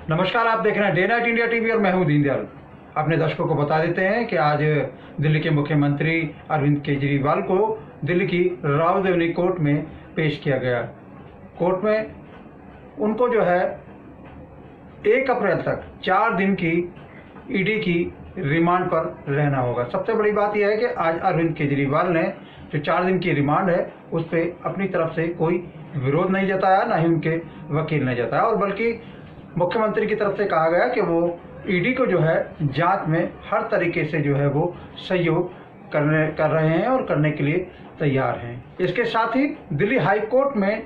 नमस्कार, आप देख रहे हैं डे नाइट इंडिया टीवी और मैं हूं दीनदयाल। अपने दर्शकों को बता देते हैं कि आज दिल्ली के मुख्यमंत्री अरविंद केजरीवाल को दिल्ली की रावदेवनी कोर्ट में पेश किया गया। कोर्ट में उनको जो है 1 अप्रैल तक 4 दिन की ईडी की रिमांड पर रहना होगा। सबसे बड़ी बात यह है कि आज अरविंद केजरीवाल ने जो 4 दिन की रिमांड है उस पर अपनी तरफ से कोई विरोध नहीं जताया, ना ही उनके वकील ने जताया, और बल्कि मुख्यमंत्री की तरफ से कहा गया कि वो ईडी को जो है जांच में हर तरीके से जो है वो सहयोग कर रहे हैं और करने के लिए तैयार हैं। इसके साथ ही दिल्ली हाई कोर्ट में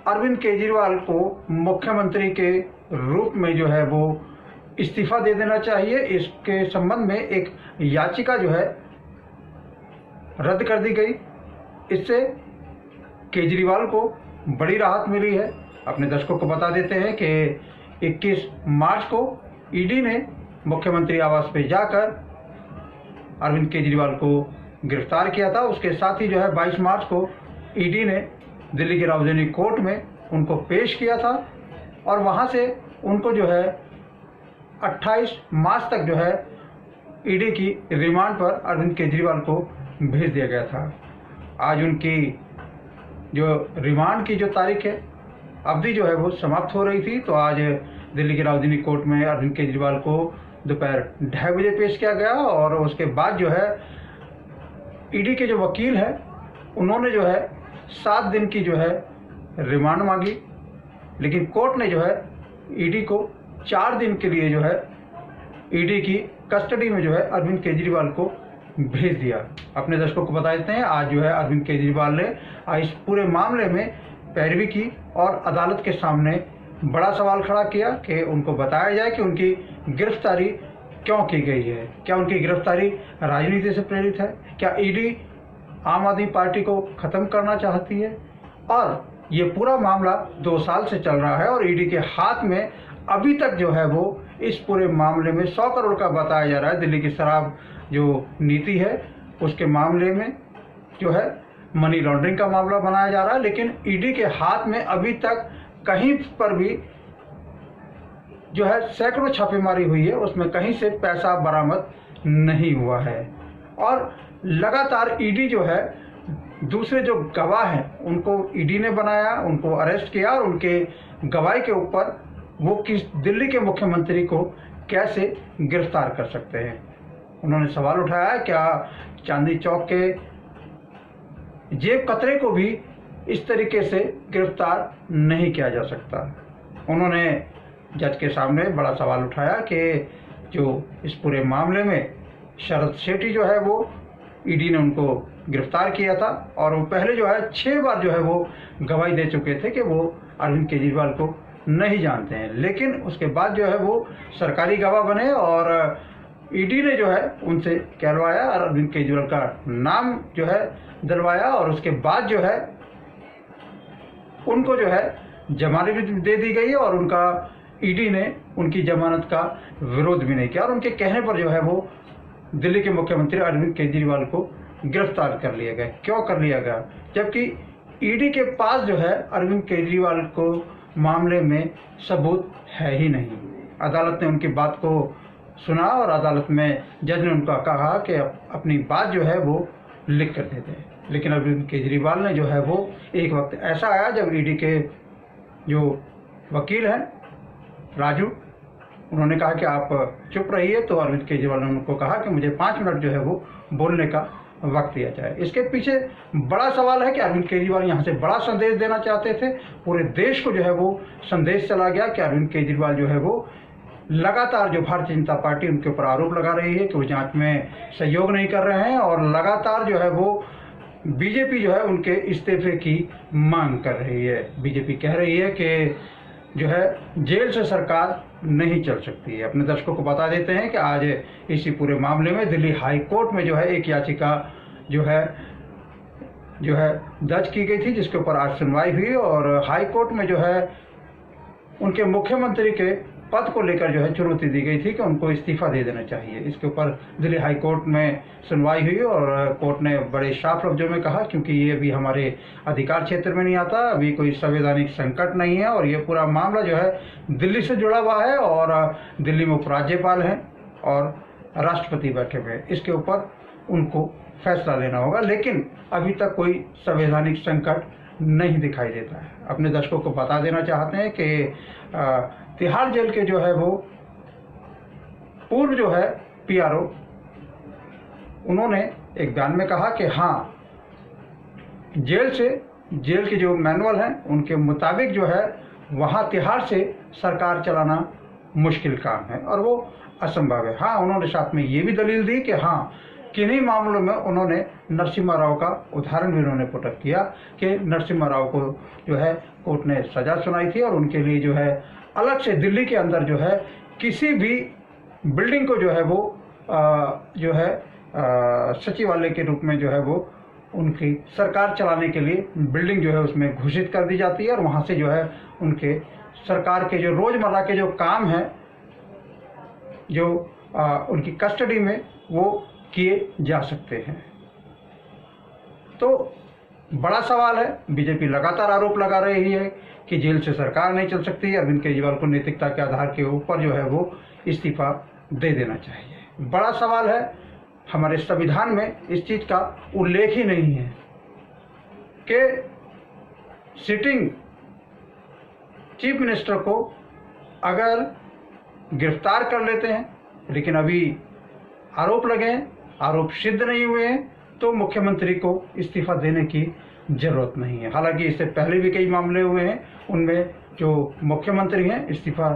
अरविंद केजरीवाल को मुख्यमंत्री के रूप में जो है वो इस्तीफा दे देना चाहिए, इसके संबंध में एक याचिका जो है रद्द कर दी गई। इससे केजरीवाल को बड़ी राहत मिली है। अपने दर्शकों को बता देते हैं कि 21 मार्च को ईडी ने मुख्यमंत्री आवास पे जाकर अरविंद केजरीवाल को गिरफ्तार किया था। उसके साथ ही जो है 22 मार्च को ईडी ने दिल्ली की रावदेवनी कोर्ट में उनको पेश किया था और वहां से उनको जो है 28 मार्च तक जो है ईडी की रिमांड पर अरविंद केजरीवाल को भेज दिया गया था। आज उनकी जो रिमांड की जो तारीख है, अवधि जो है वो समाप्त हो रही थी, तो आज दिल्ली की रावदेवनी कोर्ट में अरविंद केजरीवाल को दोपहर 2:30 बजे पेश किया गया। और उसके बाद जो है ईडी के जो वकील हैं उन्होंने जो है 7 दिन की जो है रिमांड मांगी, लेकिन कोर्ट ने जो है ईडी को 4 दिन के लिए जो है ईडी की कस्टडी में जो है अरविंद केजरीवाल को भेज दिया। अपने दर्शकों को बता देते हैं, आज जो है अरविंद केजरीवाल ने इस पूरे मामले में पैरवी की और अदालत के सामने बड़ा सवाल खड़ा किया कि उनको बताया जाए कि उनकी गिरफ्तारी क्यों की गई है। क्या उनकी गिरफ्तारी राजनीति से प्रेरित है? क्या ईडी आम आदमी पार्टी को खत्म करना चाहती है? और ये पूरा मामला 2 साल से चल रहा है और ईडी के हाथ में अभी तक जो है वो इस पूरे मामले में 100 करोड़ का बताया जा रहा है। दिल्ली की शराब जो नीति है उसके मामले में जो है मनी लॉन्ड्रिंग का मामला बनाया जा रहा है, लेकिन ईडी के हाथ में अभी तक कहीं पर भी जो है सैकड़ों छापेमारी हुई है, उसमें कहीं से पैसा बरामद नहीं हुआ है। और लगातार ईडी जो है दूसरे जो गवाह हैं उनको ईडी ने बनाया, उनको अरेस्ट किया और उनके गवाही के ऊपर वो किस दिल्ली के मुख्यमंत्री को कैसे गिरफ्तार कर सकते हैं। उन्होंने सवाल उठाया, क्या चांदनी चौक के जेब कतरे को भी इस तरीके से गिरफ्तार नहीं किया जा सकता। उन्होंने जज के सामने बड़ा सवाल उठाया कि जो इस पूरे मामले में शरद शेट्टी जो है वो ईडी ने उनको गिरफ्तार किया था और वो पहले जो है 6 बार जो है वो गवाही दे चुके थे कि वो अरविंद केजरीवाल को नहीं जानते हैं, लेकिन उसके बाद जो है वो सरकारी गवाह बने और ईडी ने जो है उनसे कहलवाया और अरविंद केजरीवाल का नाम जो है दिलवाया और उसके बाद जो है उनको जो है जमानत भी दे दी गई और उनका ईडी ने उनकी जमानत का विरोध भी नहीं किया और उनके कहने पर जो है वो दिल्ली के मुख्यमंत्री अरविंद केजरीवाल को गिरफ्तार कर लिया गया। क्यों कर लिया गया? जबकि ईडी के पास जो है अरविंद केजरीवाल को मामले में सबूत है ही नहीं। अदालत ने उनकी बात को सुना और अदालत में जज ने उनका कहा कि अपनी बात जो है वो लिख कर दे दें, लेकिन अरविंद केजरीवाल ने जो है वो एक वक्त ऐसा आया जब ईडी के जो वकील हैं राजू, उन्होंने कहा कि आप चुप रहिए, तो अरविंद केजरीवाल ने उनको कहा कि मुझे 5 मिनट जो है वो बोलने का वक्त दिया जाए। इसके पीछे बड़ा सवाल है कि अरविंद केजरीवाल यहाँ से बड़ा संदेश देना चाहते थे, पूरे देश को जो है वो संदेश चला गया कि अरविंद केजरीवाल जो है वो लगातार जो भारतीय जनता पार्टी उनके ऊपर आरोप लगा रही है कि वो जांच में सहयोग नहीं कर रहे हैं और लगातार जो है वो बीजेपी जो है उनके इस्तीफे की मांग कर रही है। बीजेपी कह रही है कि जो है जेल से सरकार नहीं चल सकती है। अपने दर्शकों को बता देते हैं कि आज इसी पूरे मामले में दिल्ली हाई कोर्ट में जो है एक याचिका जो है दर्ज की गई थी, जिसके ऊपर आज सुनवाई हुई और हाई कोर्ट में जो है उनके मुख्यमंत्री के पद को लेकर जो है चुनौती दी गई थी कि उनको इस्तीफा दे देना चाहिए। इसके ऊपर दिल्ली हाई कोर्ट में सुनवाई हुई और कोर्ट ने बड़े साफ लफ्जों में कहा, क्योंकि ये अभी हमारे अधिकार क्षेत्र में नहीं आता, अभी कोई संवैधानिक संकट नहीं है और ये पूरा मामला जो है दिल्ली से जुड़ा हुआ है और दिल्ली में उपराज्यपाल हैं और राष्ट्रपति बैठे हुए हैं, इसके ऊपर उनको फैसला लेना होगा। लेकिन अभी तक कोई संवैधानिक संकट नहीं दिखाई देता है। अपने दर्शकों को बता देना चाहते हैं कि तिहाड़ जेल के जो है वो पूर्व जो है पीआरओ, उन्होंने एक बयान में कहा कि हाँ, जेल के जो मैनुअल हैं उनके मुताबिक जो है वहाँ तिहाड़ से सरकार चलाना मुश्किल काम है और वो असंभव है। हाँ, उन्होंने साथ में ये भी दलील दी कि हाँ, किन्हीं मामलों में उन्होंने नरसिम्हा राव का उदाहरण भी उन्होंने पुट किया कि नरसिम्हा राव को जो है कोर्ट ने सजा सुनाई थी और उनके लिए जो है अलग से दिल्ली के अंदर जो है किसी भी बिल्डिंग को जो है वो जो है सचिवालय के रूप में जो है वो उनकी सरकार चलाने के लिए बिल्डिंग जो है उसमें घोषित कर दी जाती है और वहाँ से जो है उनके सरकार के जो रोज़मर्रा के जो काम हैं जो उनकी कस्टडी में वो किए जा सकते हैं। तो बड़ा सवाल है, बीजेपी लगातार आरोप लगा रही है कि जेल से सरकार नहीं चल सकती, अरविंद केजरीवाल को नैतिकता के आधार के ऊपर जो है वो इस्तीफा दे देना चाहिए। बड़ा सवाल है, हमारे संविधान में इस चीज़ का उल्लेख ही नहीं है कि सिटिंग चीफ मिनिस्टर को अगर गिरफ्तार कर लेते हैं लेकिन अभी आरोप लगे हैं, आरोप सिद्ध नहीं हुए हैं, तो मुख्यमंत्री को इस्तीफा देने की जरूरत नहीं है। हालांकि इससे पहले भी कई मामले हुए हैं, उनमें जो मुख्यमंत्री हैं इस्तीफा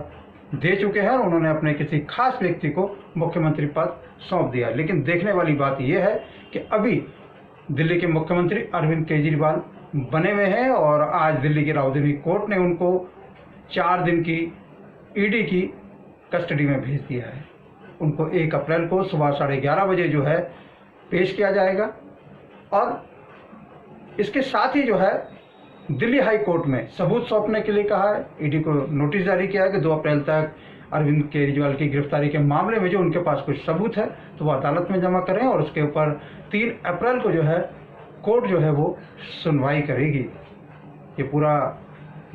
दे चुके हैं और उन्होंने अपने किसी खास व्यक्ति को मुख्यमंत्री पद सौंप दिया। लेकिन देखने वाली बात यह है कि अभी दिल्ली के मुख्यमंत्री अरविंद केजरीवाल बने हुए हैं और आज दिल्ली की रावदिनी कोर्ट ने उनको 4 दिन की ईडी की कस्टडी में भेज दिया है। उनको 1 अप्रैल को सुबह 11:30 बजे जो है पेश किया जाएगा और इसके साथ ही जो है दिल्ली हाई कोर्ट में सबूत सौंपने के लिए कहा है। ईडी को नोटिस जारी किया है कि 2 अप्रैल तक अरविंद केजरीवाल की गिरफ्तारी के मामले में जो उनके पास कुछ सबूत है तो वो अदालत में जमा करें और उसके ऊपर 3 अप्रैल को जो है कोर्ट जो है वो सुनवाई करेगी। ये पूरा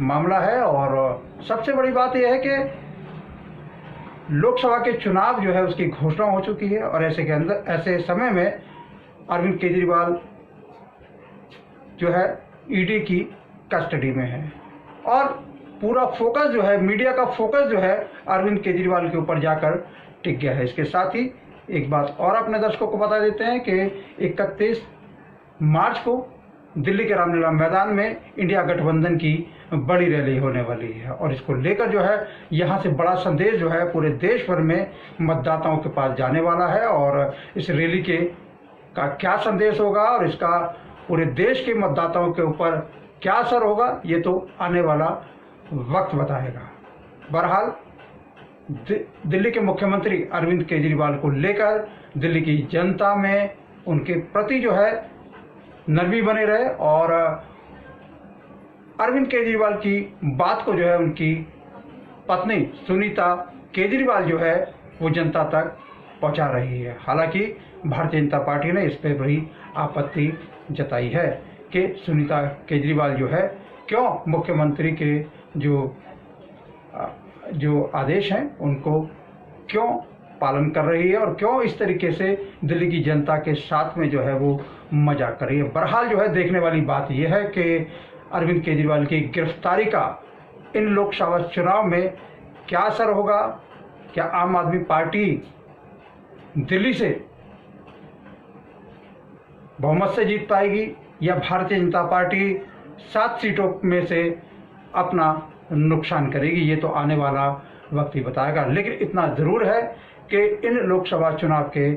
मामला है और सबसे बड़ी बात यह है कि लोकसभा के चुनाव जो है उसकी घोषणा हो चुकी है और ऐसे समय में अरविंद केजरीवाल जो है ईडी की कस्टडी में है और पूरा फोकस जो है, मीडिया का फोकस जो है अरविंद केजरीवाल के ऊपर जाकर टिक गया है। इसके साथ ही एक बात और अपने दर्शकों को बता देते हैं कि 31 मार्च को दिल्ली के रामलीला मैदान में इंडिया गठबंधन की बड़ी रैली होने वाली है और इसको लेकर जो है यहाँ से बड़ा संदेश जो है पूरे देश भर में मतदाताओं के पास जाने वाला है और इस रैली का क्या संदेश होगा और इसका पूरे देश के मतदाताओं के ऊपर क्या असर होगा ये तो आने वाला वक्त बताएगा। बहरहाल दिल्ली के मुख्यमंत्री अरविंद केजरीवाल को लेकर दिल्ली की जनता में उनके प्रति जो है नरमी बने रहे और अरविंद केजरीवाल की बात को जो है उनकी पत्नी सुनीता केजरीवाल जो है वो जनता तक पहुंचा रही है। हालांकि भारतीय जनता पार्टी ने इस पर बड़ी आपत्ति जताई है कि सुनीता केजरीवाल जो है क्यों मुख्यमंत्री के जो आदेश हैं उनको क्यों पालन कर रही है और क्यों इस तरीके से दिल्ली की जनता के साथ में जो है वो मजाक कर रही है। बहरहाल जो है देखने वाली बात यह है कि अरविंद केजरीवाल की गिरफ्तारी का इन लोकसभा चुनाव में क्या असर होगा। क्या आम आदमी पार्टी दिल्ली से बहुमत से जीत पाएगी या भारतीय जनता पार्टी 7 सीटों में से अपना नुकसान करेगी, ये तो आने वाला वक्त ही बताएगा। लेकिन इतना ज़रूर है कि इन लोकसभा चुनाव के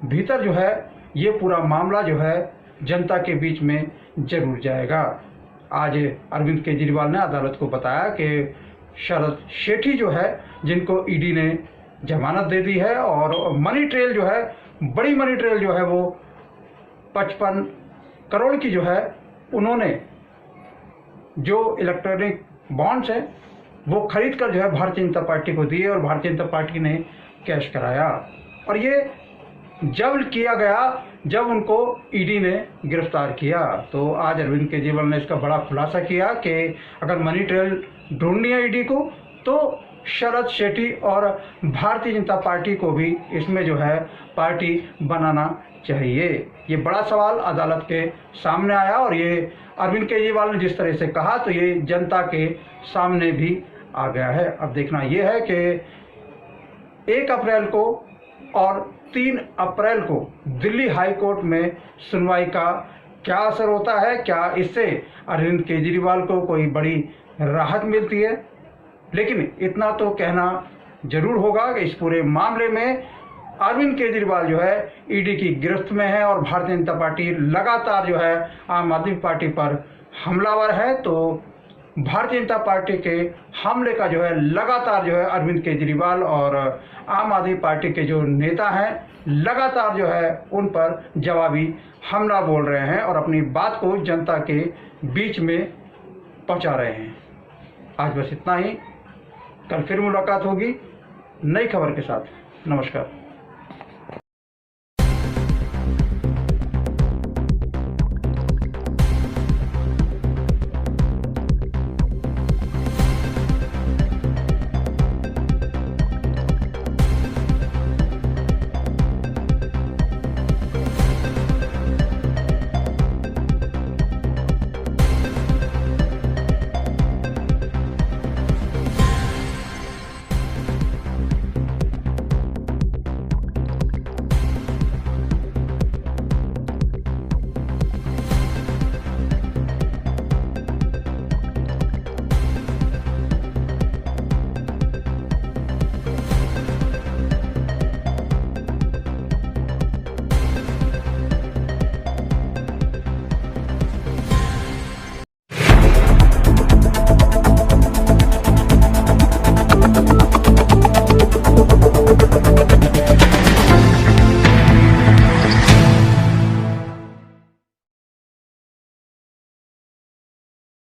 भीतर जो है ये पूरा मामला जो है जनता के बीच में जरूर जाएगा। आज अरविंद केजरीवाल ने अदालत को बताया कि शरद शेट्टी जो है जिनको ईडी ने जमानत दे दी है और मनी ट्रेल जो है, बड़ी मनी ट्रेल जो है वो 55 करोड़ की जो है उन्होंने जो इलेक्ट्रॉनिक बॉन्ड्स है वो खरीद कर जो है भारतीय जनता पार्टी को दिए और भारतीय जनता पार्टी ने कैश कराया। और ये जब किया गया जब उनको ईडी ने गिरफ्तार किया। तो आज अरविंद केजरीवाल ने इसका बड़ा खुलासा किया कि अगर मनी ट्रेल ढूंढनी है ईडी को तो शरद शेट्टी और भारतीय जनता पार्टी को भी इसमें जो है पार्टी बनाना चाहिए। ये बड़ा सवाल अदालत के सामने आया और ये अरविंद केजरीवाल ने जिस तरह से कहा तो ये जनता के सामने भी आ गया है। अब देखना ये है कि 1 अप्रैल को और 3 अप्रैल को दिल्ली हाई कोर्ट में सुनवाई का क्या असर होता है, क्या इससे अरविंद केजरीवाल को कोई बड़ी राहत मिलती है। लेकिन इतना तो कहना जरूर होगा कि इस पूरे मामले में अरविंद केजरीवाल जो है ईडी की गिरफ्त में है और भारतीय जनता पार्टी लगातार जो है आम आदमी पार्टी पर हमलावर है। तो भारतीय जनता पार्टी के हमले का जो है लगातार जो है अरविंद केजरीवाल और आम आदमी पार्टी के जो नेता हैं लगातार जो है उन पर जवाबी हमला बोल रहे हैं और अपनी बात को जनता के बीच में पहुंचा रहे हैं। आज बस इतना ही, कल फिर मुलाकात होगी नई खबर के साथ। नमस्कार।